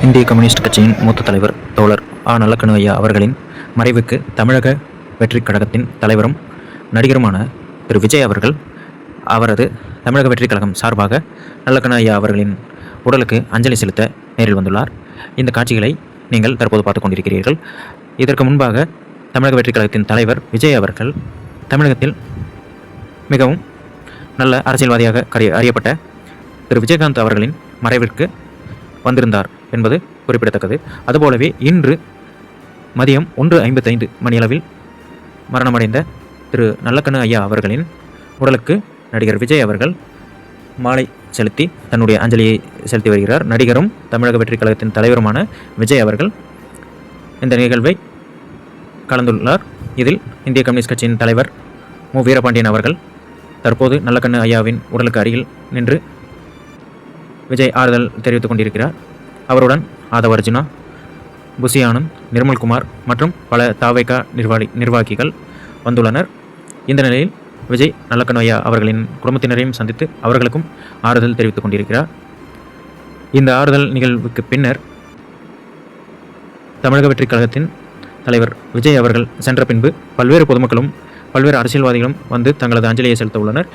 இந்திய கம்யூனிஸ்ட் கட்சியின் மூத்த தலைவர் தோழர் ஆ. நல்லக்கண்ணு ஐயா அவர்களின் மறைவுக்கு தமிழக வெற்றிக் கழகத்தின் தலைவரும் நடிகருமான திரு விஜய் அவர்கள் அவரது தமிழக வெற்றிக் கழகம் சார்பாக நல்லக்கண்ணு ஐயா அவர்களின் உடலுக்கு அஞ்சலி செலுத்த நேரில் வந்துள்ளார். இந்த காட்சிகளை நீங்கள் தற்போது பார்த்து கொண்டிருக்கிறீர்கள். இதற்கு முன்பாக தமிழக வெற்றிக் கழகத்தின் தலைவர் விஜய் அவர்கள் தமிழகத்தில் மிகவும் நல்ல அரசியல்வாதியாக அறியப்பட்ட திரு விஜயகாந்த் அவர்களின் மறைவிற்கு வந்திருந்தார் என்பது குறிப்பிடத்தக்கது. அதுபோலவே இன்று மதியம் 1:55 மணியளவில் மரணமடைந்த திரு நல்லக்கண்ணு ஐயா அவர்களின் உடலுக்கு நடிகர் விஜய் அவர்கள் மாலை செலுத்தி தன்னுடைய அஞ்சலியை செலுத்தி வருகிறார். நடிகரும் தமிழக வெற்றிக் கழகத்தின் தலைவருமான விஜய் அவர்கள் இந்த நிகழ்வை கலந்துள்ளார். இதில் இந்திய கம்யூனிஸ்ட் கட்சியின் தலைவர் மு. வீரபாண்டியன் அவர்கள் தற்போது நல்லக்கண்ணு ஐயாவின் உடலுக்கு அருகில் நின்று விஜய் ஆறுதல் தெரிவித்துக் கொண்டிருக்கிறார். அவருடன் ஆதவ அர்ஜுனா, புசி ஆனந்த், நிர்மல்குமார் மற்றும் பல தாவேகா நிர்வாகிகள் வந்துள்ளனர். இந்த நிலையில் விஜய் நல்லக்கண்ணு ஐயா அவர்களின் குடும்பத்தினரையும் சந்தித்து அவர்களுக்கும் ஆறுதல் தெரிவித்துக் கொண்டிருக்கிறார். இந்த ஆறுதல் நிகழ்வுக்கு பின்னர் தமிழக வெற்றிக் கழகத்தின் தலைவர் விஜய் அவர்கள் சென்ற பின்பு பல்வேறு பொதுமக்களும் பல்வேறு அரசியல்வாதிகளும் வந்து தங்களது அஞ்சலியை செலுத்த உள்ளனர்.